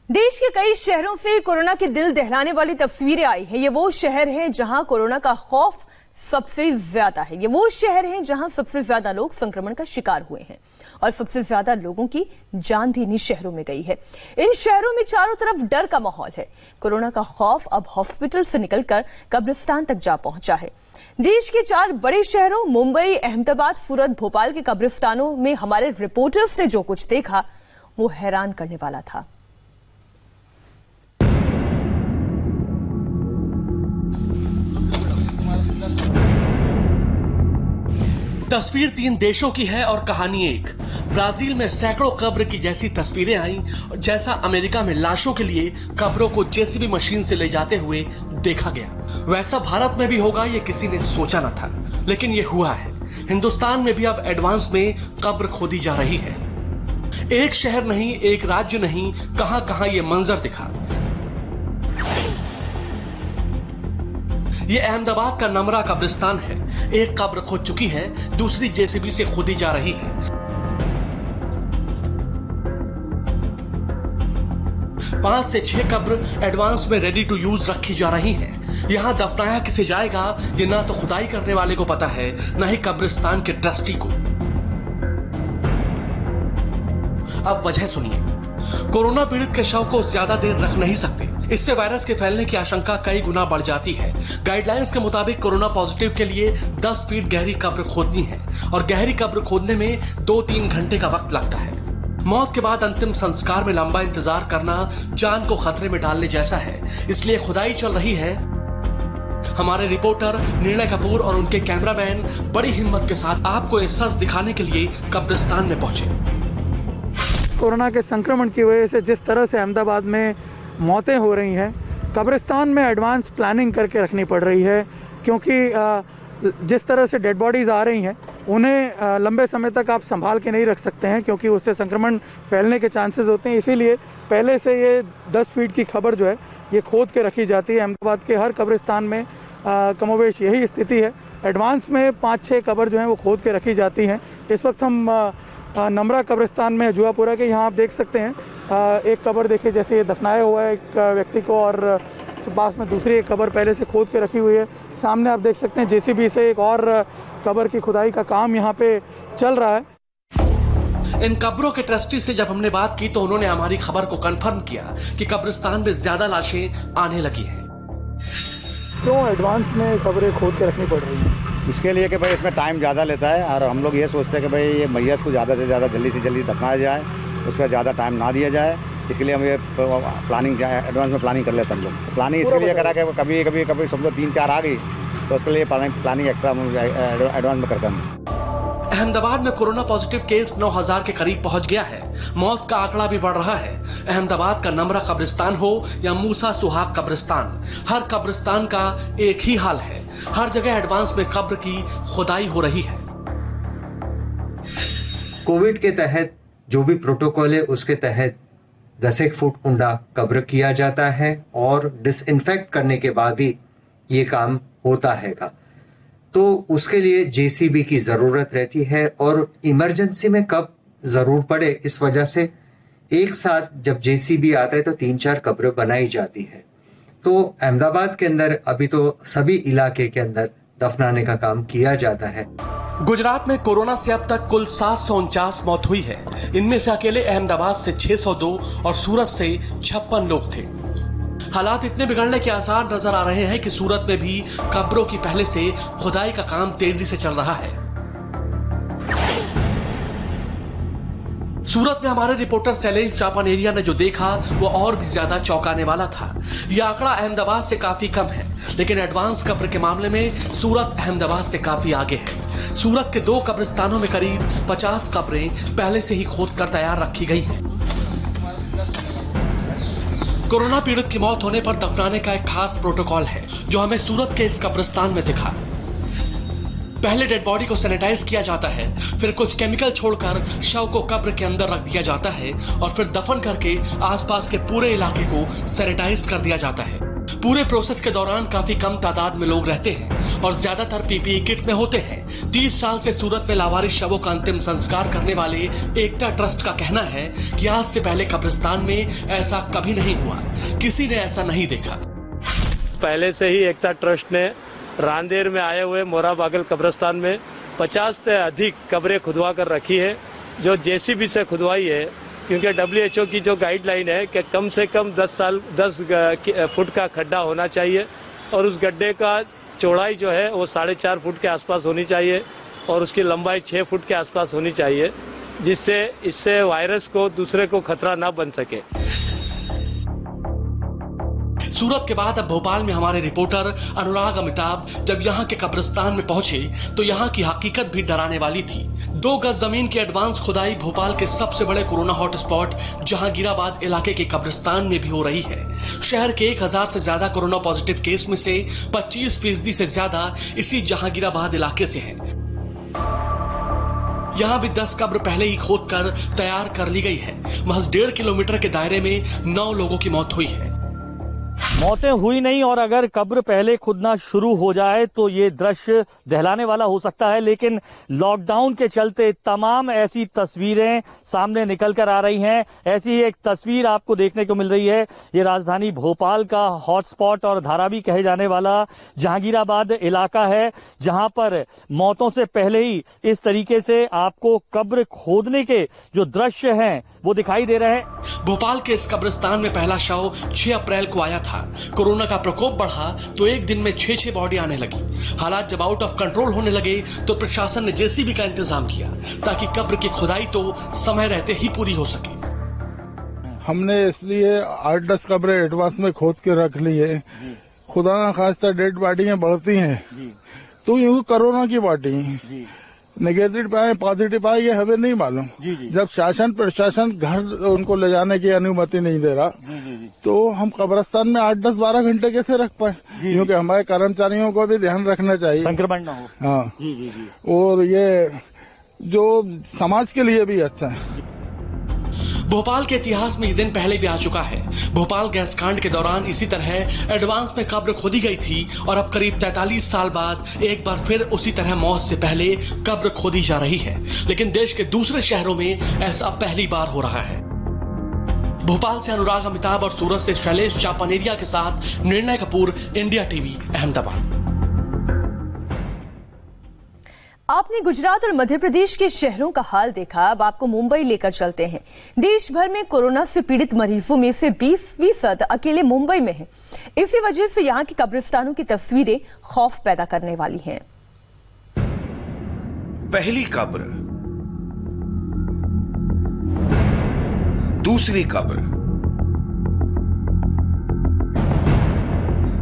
देश के कई शहरों से कोरोना के दिल दहलाने वाली तस्वीरें आई हैं। ये वो शहर हैं जहां कोरोना का खौफ सबसे ज्यादा है। ये वो शहर हैं जहां सबसे ज्यादा लोग संक्रमण का शिकार हुए हैं और सबसे ज्यादा लोगों की जान भी इन्हीं शहरों में गई है। इन शहरों में चारों तरफ डर का माहौल है। कोरोना का खौफ अब हॉस्पिटल से निकलकर कब्रिस्तान तक जा पहुंचा है। देश के 4 बड़े शहरों मुंबई, अहमदाबाद, सूरत, भोपाल के कब्रिस्तानों में हमारे रिपोर्टर्स ने जो कुछ देखा वो हैरान करने वाला था। तस्वीर 3 देशों की है और कहानी एक। ब्राजील में सैकड़ों कब्र की जैसी तस्वीरें आईं, जैसा अमेरिका में लाशों के लिए कब्रों को जेसीबी मशीन से ले जाते हुए देखा गया, वैसा भारत में भी होगा ये किसी ने सोचा न था, लेकिन ये हुआ है। हिंदुस्तान में भी अब एडवांस में कब्र खोदी जा रही है। एक शहर नहीं, एक राज्य नहीं, कहां कहां ये मंजर दिखा। ये अहमदाबाद का नमरा कब्रिस्तान है। एक कब्र खोद चुकी है, दूसरी जेसीबी से खोदी जा रही है। 5 से 6 कब्र एडवांस में रेडी टू यूज रखी जा रही हैं। यहां दफनाया किसे जाएगा ये ना तो खुदाई करने वाले को पता है, ना ही कब्रिस्तान के ट्रस्टी को। अब वजह सुनिए। कोरोना पीड़ित के शव को ज्यादा देर रख नहीं सकते, इससे वायरस के फैलने की आशंका कई गुना बढ़ जाती है। गाइडलाइंस के मुताबिक कोरोना पॉजिटिव के लिए 10 फीट गहरी कब्र खोदनी है और गहरी कब्र खोदने में 2-3 घंटे का वक्त लगता है। मौत के बाद अंतिम संस्कार में लंबा इंतजार करना जान को खतरे में डालने जैसा है, इसलिए खुदाई चल रही है। हमारे रिपोर्टर निर्णय कपूर और उनके कैमरामैन बड़ी हिम्मत के साथ आपको ये सच दिखाने के लिए कब्रिस्तान में पहुंचे। कोरोना के संक्रमण की वजह से जिस तरह से अहमदाबाद में मौतें हो रही हैं, कब्रिस्तान में एडवांस प्लानिंग करके रखनी पड़ रही है, क्योंकि जिस तरह से डेड बॉडीज आ रही हैं उन्हें लंबे समय तक आप संभाल के नहीं रख सकते हैं, क्योंकि उससे संक्रमण फैलने के चांसेस होते हैं। इसीलिए पहले से ये 10 फीट की खबर जो है ये खोद के रखी जाती है। अहमदाबाद के हर कब्रिस्तान में कमोबेश यही स्थिति है। एडवांस में 5-6 कब्र जो है वो खोद के रखी जाती हैं। इस वक्त हम नमरा कब्रिस्तान में जुआपुरा के यहाँ आप देख सकते हैं एक कब्र देखिए, जैसे ये दफनाया हुआ है एक व्यक्ति को, और पास में दूसरी एक कब्र पहले से खोद के रखी हुई है। सामने आप देख सकते हैं जेसीबी से एक और कब्र की खुदाई का काम यहाँ पे चल रहा है। इन कब्रों के ट्रस्टी से जब हमने बात की तो उन्होंने हमारी खबर को कंफर्म किया कि कब्रिस्तान में ज्यादा लाशें आने लगी हैं। क्यों एडवांस में कब्रें खोद के रखनी पड़ रही है? इसके लिए कि भाई इसमें टाइम ज़्यादा लेता है और हम लोग ये सोचते हैं कि भाई ये मैयत को ज़्यादा से ज़्यादा जल्दी से जल्दी दफनाया जाए, उस पर ज़्यादा टाइम ना दिया जाए। इसके लिए हम ये प्लानिंग एडवांस में प्लानिंग कर लेते हैं हम लोग। प्लानिंग इसके लिए करा कि कभी समझो 3-4 आ गई तो उसके लिए प्लानिंग एक्स्ट्रा एडवांस में करते हैं। अहमदाबाद में कोरोना पॉजिटिव केस 9000 के करीब पहुंच गया है। मौत का आंकड़ा भी बढ़ रहा है। अहमदाबाद का नमरा कब्रिस्तान हो या मूसा सुहाग कब्रिस्तान, हर कब्रिस्तान का एक ही हाल है। हर जगह एडवांस में कब्र की खुदाई हो रही है। कोविड के तहत जो भी प्रोटोकॉल है उसके तहत 10 फुट ऊंडा कब्र किया जाता है और डिसइंफेक्ट करने के बाद ही ये काम होता हैगा। तो उसके लिए जेसीबी की जरूरत रहती है और इमरजेंसी में कब जरूर पड़े इस वजह से एक साथ जब जेसीबी आता है तो 3-4 कब्र बनाई जाती है। तो अहमदाबाद के अंदर अभी तो सभी इलाके के अंदर दफनाने का काम किया जाता है। गुजरात में कोरोना से अब तक कुल 749 मौत हुई है। इनमें से अकेले अहमदाबाद से 602 और सूरत से 56 लोग थे। हालात इतने बिगड़ने के आसार नजर आ रहे हैं कि सूरत में भी कब्रों की पहले से खुदाई का काम तेजी से चल रहा है। सूरत में हमारे रिपोर्टर शैलेश चापानेरिया ने जो देखा वो और भी ज्यादा चौंकाने वाला था। यह आंकड़ा अहमदाबाद से काफी कम है, लेकिन एडवांस कब्र के मामले में सूरत अहमदाबाद से काफी आगे है। सूरत के 2 कब्रिस्तानों में करीब 50 कब्रें पहले से ही खोद कर तैयार रखी गई हैं। कोरोना पीड़ित की मौत होने पर दफनाने का एक खास प्रोटोकॉल है जो हमें सूरत के इस कब्रिस्तान में दिखा। पहले डेड बॉडी को सैनिटाइज किया जाता है, फिर कुछ केमिकल छोड़कर शव को कब्र के अंदर रख दिया जाता है और फिर दफन करके आसपास के पूरे इलाके को सैनिटाइज कर दिया जाता है। पूरे प्रोसेस के दौरान काफी कम तादाद में लोग रहते हैं और ज्यादातर पीपीई किट में होते हैं। 30 साल से सूरत में लावारिस शवों का अंतिम संस्कार करने वाले एकता ट्रस्ट का कहना है कि आज से पहले कब्रिस्तान में ऐसा कभी नहीं हुआ, किसी ने ऐसा नहीं देखा। पहले से ही एकता ट्रस्ट ने रांदेर में आए हुए मोरा बागल कब्रिस्तान में 50 से अधिक कब्रें खुदवा कर रखी है, जो जेसीबी से खुदवाई है, क्योंकि WHO की जो गाइडलाइन है कि कम से कम 10 फुट का खड्डा होना चाहिए और उस गड्ढे का चौड़ाई जो है वो 4.5 फुट के आसपास होनी चाहिए और उसकी लंबाई 6 फुट के आसपास होनी चाहिए, जिससे इससे वायरस को दूसरे को खतरा ना बन सके। सूरत के बाद अब भोपाल में हमारे रिपोर्टर अनुराग अमिताभ जब यहाँ के कब्रिस्तान में पहुंचे तो यहाँ की हकीकत भी डराने वाली थी। 2 गज जमीन की एडवांस खुदाई भोपाल के सबसे बड़े कोरोना हॉटस्पॉट जहांगीराबाद इलाके के कब्रिस्तान में भी हो रही है। शहर के 1000 से ज्यादा कोरोना पॉजिटिव केस में से 25% से ज्यादा इसी जहांगीराबाद इलाके से है। यहाँ भी 10 कब्र पहले ही खोदकर तैयार कर ली गई है। महज 1.5 किलोमीटर के दायरे में 9 लोगों की मौत हुई है। मौतें हुई नहीं और अगर कब्र पहले खुदना शुरू हो जाए तो ये दृश्य दहलाने वाला हो सकता है, लेकिन लॉकडाउन के चलते तमाम ऐसी तस्वीरें सामने निकल कर आ रही हैं। ऐसी ही एक तस्वीर आपको देखने को मिल रही है। ये राजधानी भोपाल का हॉटस्पॉट और धारावी कहे जाने वाला जहांगीराबाद इलाका है, जहां पर मौतों से पहले ही इस तरीके से आपको कब्र खोदने के जो दृश्य हैं वो दिखाई दे रहे हैं। भोपाल के इस कब्रिस्तान में पहला शव 6 अप्रैल को आया था। कोरोना का प्रकोप बढ़ा तो एक दिन में 6 बॉडी आने लगी। हालात जब आउट ऑफ कंट्रोल होने लगे तो प्रशासन ने जेसीबी का इंतजाम किया ताकि कब्र की खुदाई तो समय रहते ही पूरी हो सके। हमने इसलिए 8-10 कब्रें एडवांस में खोद के रख ली है। खुदा ना खास्ता डेड बॉडियां बढ़ती हैं तो यूं कोरोना की बॉडी नेगेटिव आए पॉजिटिव आए ये हमें नहीं मालूम। जब शासन प्रशासन घर उनको ले जाने की अनुमति नहीं दे रहा तो हम कब्रिस्तान में 8-10-12 घंटे कैसे रख पाए, क्योंकि हमारे कर्मचारियों को भी ध्यान रखना चाहिए, संक्रमण ना हो। हाँ, और ये जो समाज के लिए भी अच्छा है। भोपाल के इतिहास में ये दिन पहले भी आ चुका है। भोपाल गैस कांड के दौरान इसी तरह एडवांस में कब्र खोदी गई थी और अब करीब 43 साल बाद एक बार फिर उसी तरह मौत से पहले कब्र खोदी जा रही है, लेकिन देश के दूसरे शहरों में ऐसा पहली बार हो रहा है। भोपाल से अनुराग अमिताभ और सूरत से शैलेश चापानेरिया के साथ निर्णय कपूर, इंडिया टीवी, अहमदाबाद। आपने गुजरात और मध्य प्रदेश के शहरों का हाल देखा, अब आपको मुंबई लेकर चलते हैं। देश भर में कोरोना से पीड़ित मरीजों में से 20% अकेले मुंबई में हैं। इसी वजह से यहाँ की कब्रिस्तानों की तस्वीरें खौफ पैदा करने वाली हैं। पहली कब्र, दूसरी कब्र,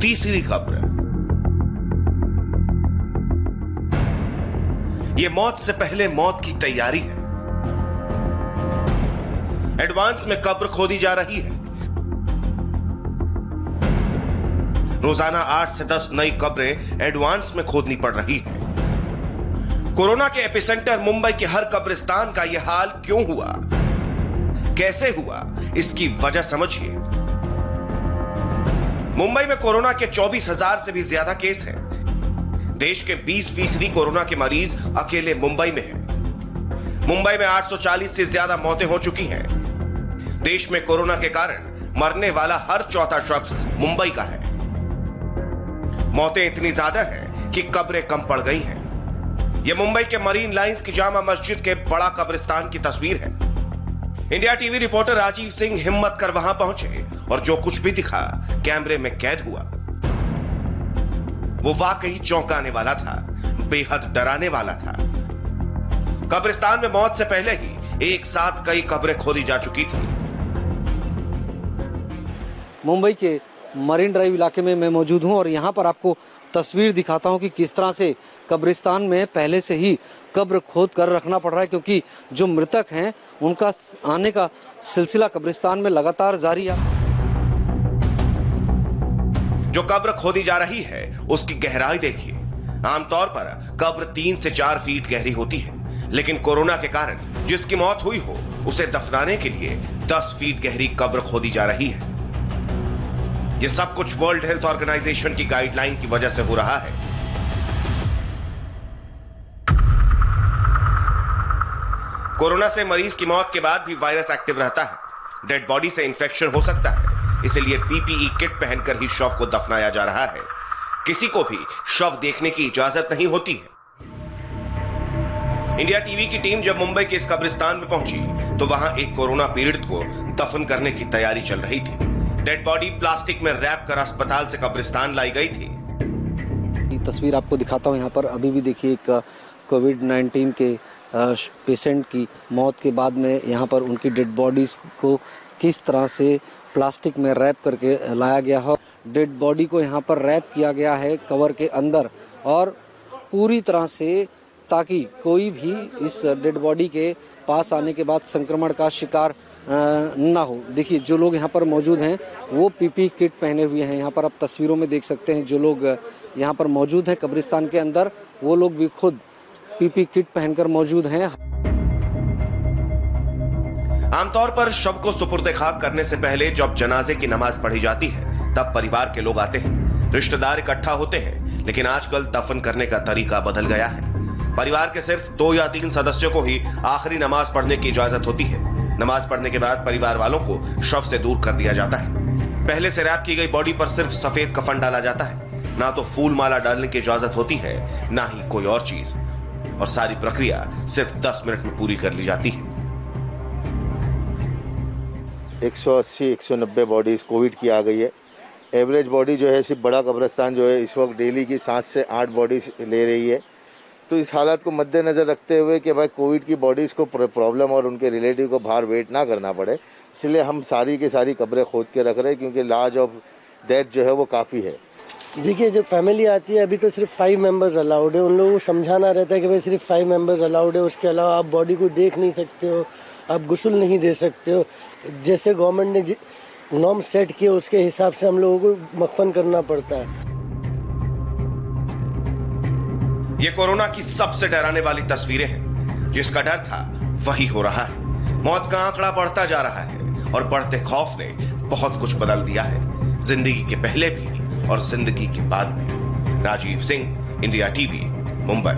तीसरी कब्र। ये मौत से पहले मौत की तैयारी है। एडवांस में कब्र खोदी जा रही है। रोजाना 8 से 10 नई कब्रें एडवांस में खोदनी पड़ रही है। कोरोना के एपिसेंटर मुंबई के हर कब्रिस्तान का यह हाल क्यों हुआ, कैसे हुआ, इसकी वजह समझिए। मुंबई में कोरोना के 24,000 से भी ज्यादा केस हैं। देश के 20% कोरोना के मरीज अकेले मुंबई में हैं। मुंबई में 840 से ज्यादा मौतें हो चुकी हैं। देश में कोरोना के कारण मरने वाला हर चौथा शख्स मुंबई का है। मौतें इतनी ज्यादा हैं कि कब्रें कम पड़ गई हैं। यह मुंबई के मरीन लाइंस की जामा मस्जिद के बड़ा कब्रिस्तान की तस्वीर है। India TV reporter Rajiv Singh हिम्मत कर वहां पहुंचे और जो कुछ भी दिखा कैमरे में कैद हुआ। वो वाकई चौंकाने वाला था, बेहद डराने वाला था। कब्रिस्तान में मौत से पहले ही एक साथ कई कब्रें खोदी जा चुकी थी। मुंबई के मरीन ड्राइव इलाके में मैं मौजूद हूं और यहां पर आपको तस्वीर दिखाता हूं कि किस तरह से कब्रिस्तान में पहले से ही कब्र खोद कर रखना पड़ रहा है, क्योंकि जो मृतक हैं उनका आने का सिलसिला कब्रिस्तान में लगातार जारी है। जो कब्र खोदी जा रही है उसकी गहराई देखिए। आमतौर पर कब्र 3 से 4 फीट गहरी होती है, लेकिन कोरोना के कारण जिसकी मौत हुई हो उसे दफनाने के लिए 10 फीट गहरी कब्र खोदी जा रही है। ये सब कुछ वर्ल्ड हेल्थ ऑर्गेनाइजेशन की गाइडलाइन की वजह से हो रहा है। कोरोना से मरीज की मौत के बाद भी वायरस एक्टिव रहता है। डेड बॉडी से इंफेक्शन हो सकता है, इसलिए पीपीई किट पहनकर ही शव को दफनाया जा रहा है। किसी को भी शव देखने की इजाजत नहीं होती है। इंडिया टीवी की टीम जब मुंबई के इस कब्रिस्तान में पहुंची तो वहां एक कोरोना पीड़ित को दफन करने की तैयारी चल रही थी। डेड बॉडी प्लास्टिक में रैप कर अस्पताल से कब्रिस्तान लाई गई थी। ये तस्वीर आपको दिखाता हूं। यहाँ पर अभी भी देखिए एक कोविड-19 के पेशेंट की मौत के बाद में यहाँ पर उनकी डेड बॉडीज को किस तरह से प्लास्टिक में रैप करके लाया गया है। डेड बॉडी को यहाँ पर रैप किया गया है कवर के अंदर, और पूरी तरह से ताकि कोई भी इस डेड बॉडी के पास आने के बाद संक्रमण का शिकार ना हो। देखिए जो लोग यहाँ पर मौजूद हैं वो पीपी किट पहने हुए हैं। यहाँ पर आप तस्वीरों में देख सकते हैं जो लोग यहाँ पर मौजूद हैं कब्रिस्तान के अंदर, वो लोग भी खुद पीपी किट पहनकर मौजूद हैं। आमतौर पर शव को सुपुर्द खाक करने से पहले जब जनाजे की नमाज पढ़ी जाती है तब परिवार के लोग आते हैं, रिश्तेदार इकट्ठा होते हैं, लेकिन आजकल दफन करने का तरीका बदल गया है। परिवार के सिर्फ 2 या 3 सदस्यों को ही आखिरी नमाज पढ़ने की इजाजत होती है। नमाज पढ़ने के बाद परिवार वालों को शव से दूर कर दिया जाता है। पहले से रैप की गई बॉडी पर सिर्फ सफेद कफन डाला जाता है। ना तो फूल माला डालने की इजाजत होती है, ना ही कोई और चीज, और सारी प्रक्रिया सिर्फ 10 मिनट में पूरी कर ली जाती है। 180-190 बॉडीज कोविड की आ गई है। एवरेज बॉडी जो है सिर्फ बड़ा कब्रिस्तान जो है इस वक्त डेली की 7 से 8 बॉडीज ले रही है। तो इस हालत को मद्देनज़र रखते हुए कि भाई कोविड की बॉडीज़ को प्रॉब्लम और उनके रिलेटिव को बाहर वेट ना करना पड़े, इसलिए हम सारी की सारी कब्रें खोद के रख रहे हैं, क्योंकि लार्ज ऑफ डेथ जो है वो काफ़ी है। देखिए जब फैमिली आती है अभी तो सिर्फ 5 मेंबर्स अलाउड है। उन लोगों को समझाना रहता है कि भाई सिर्फ 5 मेंबर्स अलाउड है, उसके अलावा आप बॉडी को देख नहीं सकते हो, आप गुस्ल नहीं दे सकते हो। जैसे गवर्नमेंट ने नॉर्म सेट किए उसके हिसाब से हम लोगों को मकफन करना पड़ता है। ये कोरोना की सबसे डराने वाली तस्वीरें हैं। जिसका डर था वही हो रहा है। मौत का आंकड़ा बढ़ता जा रहा है और बढ़ते खौफ ने बहुत कुछ बदल दिया है, जिंदगी के पहले भी और जिंदगी के बाद भी। Rajiv Singh, India TV, Mumbai.